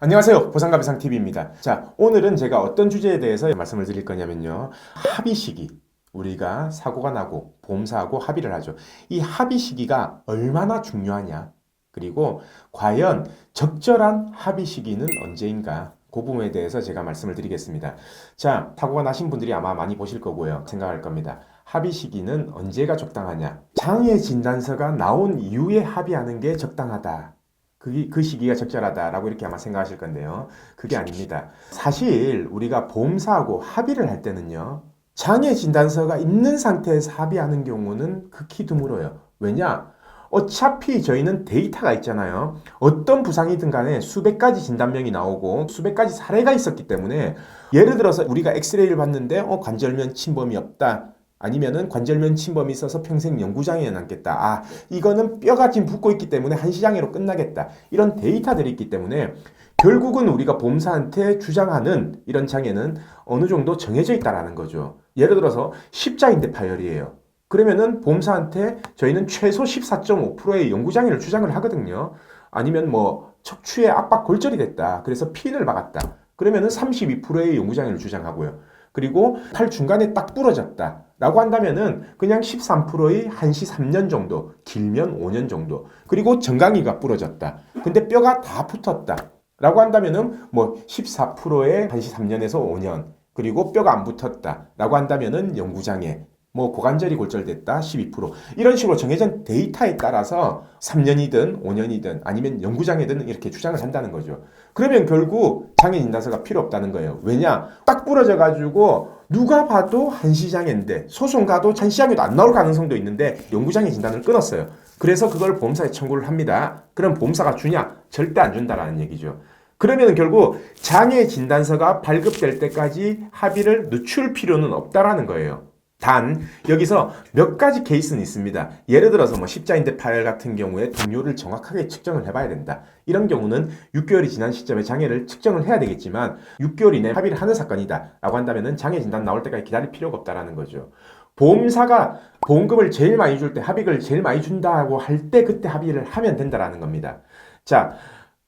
안녕하세요. 보상가비상TV입니다. 자, 오늘은 제가 어떤 주제에 대해서 말씀을 드릴 거냐면요. 합의 시기. 우리가 사고가 나고 보험사하고 합의를 하죠. 이 합의 시기가 얼마나 중요하냐. 그리고 과연 적절한 합의 시기는 언제인가. 그 부분에 대해서 제가 말씀을 드리겠습니다. 자, 사고가 나신 분들이 아마 많이 보실 거고요. 생각할 겁니다. 합의 시기는 언제가 적당하냐. 장애 진단서가 나온 이후에 합의하는 게 적당하다. 그 시기가 적절하다라고 이렇게 아마 생각하실 건데요. 그게 아닙니다. 사실 우리가 보험사하고 합의를 할 때는요. 장애 진단서가 있는 상태에서 합의하는 경우는 극히 드물어요. 왜냐? 어차피 저희는 데이터가 있잖아요. 어떤 부상이든 간에 수백 가지 진단명이 나오고 수백 가지 사례가 있었기 때문에 예를 들어서 우리가 엑스레이를 봤는데 관절면 침범이 없다. 아니면은 관절면 침범이 있어서 평생 영구장애에 남겠다. 이거는 뼈가 지금 붙고 있기 때문에 한시장애로 끝나겠다. 이런 데이터들이 있기 때문에 결국은 우리가 보험사한테 주장하는 이런 장애는 어느 정도 정해져 있다라는 거죠. 예를 들어서 십자인대 파열이에요. 그러면은 보험사한테 저희는 최소 14.5%의 영구장애를 주장을 하거든요. 아니면 척추에 압박 골절이 됐다. 그래서 핀을 박았다. 그러면은 32%의 영구장애를 주장하고요. 그리고 팔 중간에 딱 부러졌다. 라고 한다면은 그냥 13%의 한시 3년 정도, 길면 5년 정도. 그리고 정강이가 부러졌다. 근데 뼈가 다 붙었다. 라고 한다면은 14%의 한시 3년에서 5년. 그리고 뼈가 안 붙었다. 라고 한다면은 영구장애. 고관절이 골절됐다 12%. 이런 식으로 정해진 데이터에 따라서 3년이든 5년이든 아니면 영구장애든 이렇게 주장을 한다는 거죠. 그러면 결국 장애 진단서가 필요 없다는 거예요. 왜냐? 딱 부러져 가지고 누가 봐도 한시장애인데 소송 가도 한시장애도 안 나올 가능성도 있는데 영구장애 진단을 끊었어요. 그래서 그걸 보험사에 청구를 합니다. 그럼 보험사가 주냐? 절대 안 준다라는 얘기죠. 그러면 결국 장애 진단서가 발급될 때까지 합의를 늦출 필요는 없다라는 거예요. 단 여기서 몇 가지 케이스는 있습니다. 예를 들어서 십자인대 파열 같은 경우에 동료를 정확하게 측정을 해봐야 된다. 이런 경우는 6개월이 지난 시점에 장애를 측정을 해야 되겠지만 6개월 이내에 합의를 하는 사건이다 라고 한다면 장애 진단 나올 때까지 기다릴 필요가 없다라는 거죠. 보험사가 보험금을 제일 많이 줄 때 합의금을 제일 많이 준다고 할 때 그때 합의를 하면 된다라는 겁니다. 자,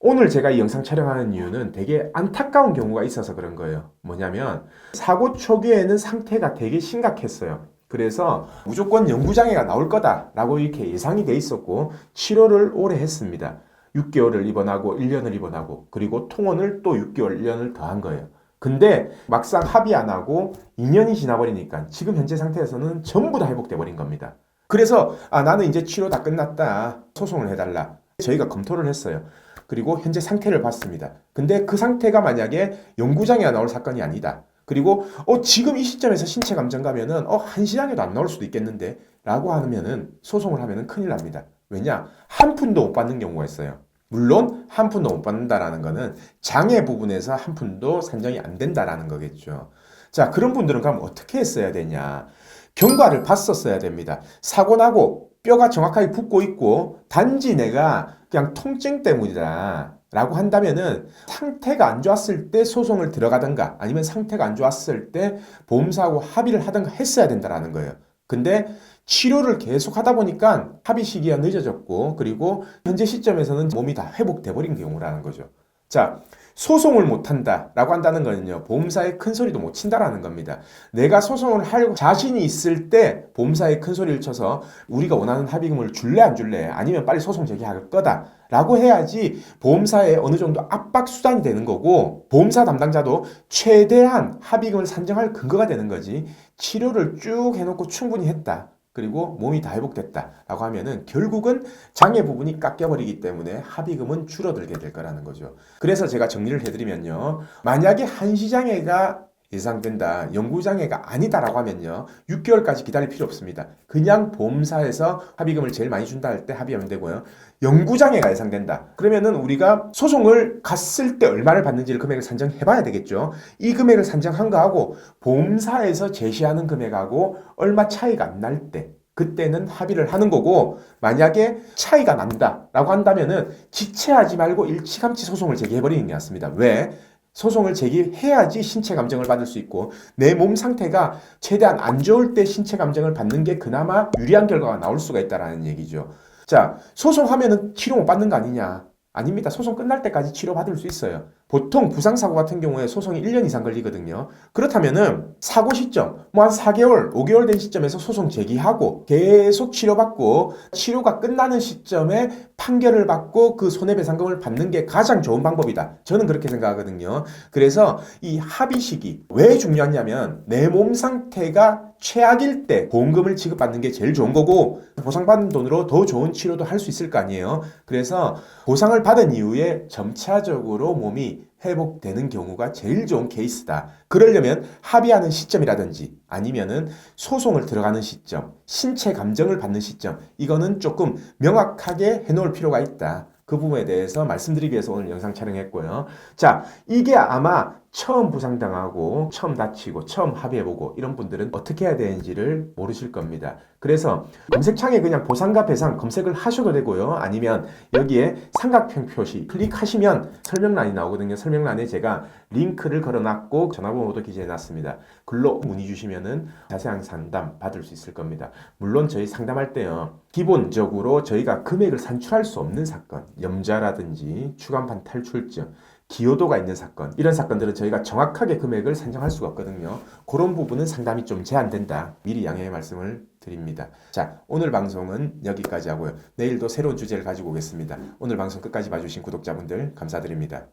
오늘 제가 이 영상 촬영하는 이유는 되게 안타까운 경우가 있어서 그런 거예요. 뭐냐면 사고 초기에는 상태가 되게 심각했어요. 그래서 무조건 영구장애가 나올 거다라고 이렇게 예상이 돼 있었고 치료를 오래 했습니다. 6개월을 입원하고 1년을 입원하고 그리고 통원을 또 6개월, 1년을 더 한 거예요. 근데 막상 합의 안 하고 2년이 지나버리니까 지금 현재 상태에서는 전부 다 회복돼 버린 겁니다. 그래서 나는 이제 치료 다 끝났다. 소송을 해달라. 저희가 검토를 했어요. 그리고 현재 상태를 봤습니다. 근데 그 상태가 만약에 영구장애가 나올 사건이 아니다. 그리고 지금 이 시점에서 신체 감정 가면은 한시장애도 안 나올 수도 있겠는데 라고 하면은 소송을 하면은 큰일 납니다. 왜냐? 한 푼도 못 받는 경우가 있어요. 물론 한 푼도 못 받는다라는 거는 장애 부분에서 한 푼도 산정이 안 된다라는 거겠죠. 자, 그런 분들은 그럼 어떻게 했어야 되냐? 경과를 봤었어야 됩니다. 사고 나고 뼈가 정확하게 붙고 있고 단지 내가 그냥 통증 때문이다 라고 한다면은 상태가 안 좋았을 때 소송을 들어가든가 아니면 상태가 안 좋았을 때 보험사하고 합의를 하든가 했어야 된다라는 거예요. 근데 치료를 계속 하다 보니까 합의 시기가 늦어졌고 그리고 현재 시점에서는 몸이 다 회복돼 버린 경우라는 거죠. 자, 소송을 못한다라고 한다는 거는요. 보험사에 큰 소리도 못 친다라는 겁니다. 내가 소송을 할 자신이 있을 때 보험사에 큰 소리를 쳐서 우리가 원하는 합의금을 줄래 안 줄래 아니면 빨리 소송 제기할 거다 라고 해야지 보험사에 어느 정도 압박 수단이 되는 거고 보험사 담당자도 최대한 합의금을 산정할 근거가 되는 거지 치료를 쭉 해놓고 충분히 했다. 그리고 몸이 다 회복됐다라고 하면은 결국은 장애 부분이 깎여버리기 때문에 합의금은 줄어들게 될 거라는 거죠. 그래서 제가 정리를 해드리면요. 만약에 한시장애가 예상된다. 영구장애가 아니다라고 하면요. 6개월까지 기다릴 필요 없습니다. 그냥 보험사에서 합의금을 제일 많이 준다 할 때 합의하면 되고요. 영구장애가 예상된다. 그러면은 우리가 소송을 갔을 때 얼마를 받는지를 금액을 산정해 봐야 되겠죠. 이 금액을 산정한 거하고 보험사에서 제시하는 금액하고 얼마 차이가 안 날 때 그때는 합의를 하는 거고 만약에 차이가 난다라고 한다면은 지체하지 말고 일찌감치 소송을 제기해버리는 게 낫습니다. 왜? 소송을 제기해야지 신체 감정을 받을 수 있고 내 몸 상태가 최대한 안 좋을 때 신체 감정을 받는 게 그나마 유리한 결과가 나올 수가 있다는 얘기죠. 자, 소송하면은 치료 못 받는 거 아니냐? 아닙니다. 소송 끝날 때까지 치료받을 수 있어요. 보통 부상사고 같은 경우에 소송이 1년 이상 걸리거든요. 그렇다면은 사고 시점, 뭐 한 4개월, 5개월 된 시점에서 소송 제기하고 계속 치료받고 치료가 끝나는 시점에 판결을 받고 그 손해배상금을 받는 게 가장 좋은 방법이다. 저는 그렇게 생각하거든요. 그래서 이 합의 시기 왜 중요하냐면 내 몸 상태가 최악일 때 보험금을 지급받는 게 제일 좋은 거고 보상받은 돈으로 더 좋은 치료도 할 수 있을 거 아니에요. 그래서 보상을 받은 이후에 점차적으로 몸이 회복되는 경우가 제일 좋은 케이스다. 그러려면 합의하는 시점이라든지 아니면은 소송을 들어가는 시점, 신체 감정을 받는 시점, 이거는 조금 명확하게 해놓을 필요가 있다. 그 부분에 대해서 말씀드리기 위해서 오늘 영상 촬영했고요. 자, 이게 아마 처음 부상당하고 처음 다치고 처음 합의해보고 이런 분들은 어떻게 해야 되는지를 모르실 겁니다. 그래서 검색창에 그냥 보상과 배상 검색을 하셔도 되고요. 아니면 여기에 삼각형 표시 클릭하시면 설명란이 나오거든요. 설명란에 제가 링크를 걸어놨고 전화번호도 기재해놨습니다. 글로 문의 주시면은 자세한 상담 받을 수 있을 겁니다. 물론 저희 상담할 때요. 기본적으로 저희가 금액을 산출할 수 없는 사건, 염좌라든지 추간판 탈출증, 기여도가 있는 사건, 이런 사건들은 저희가 정확하게 금액을 산정할 수가 없거든요. 그런 부분은 상담이 좀 제한된다. 미리 양해의 말씀을 드립니다. 자, 오늘 방송은 여기까지 하고요. 내일도 새로운 주제를 가지고 오겠습니다. 오늘 방송 끝까지 봐주신 구독자분들 감사드립니다.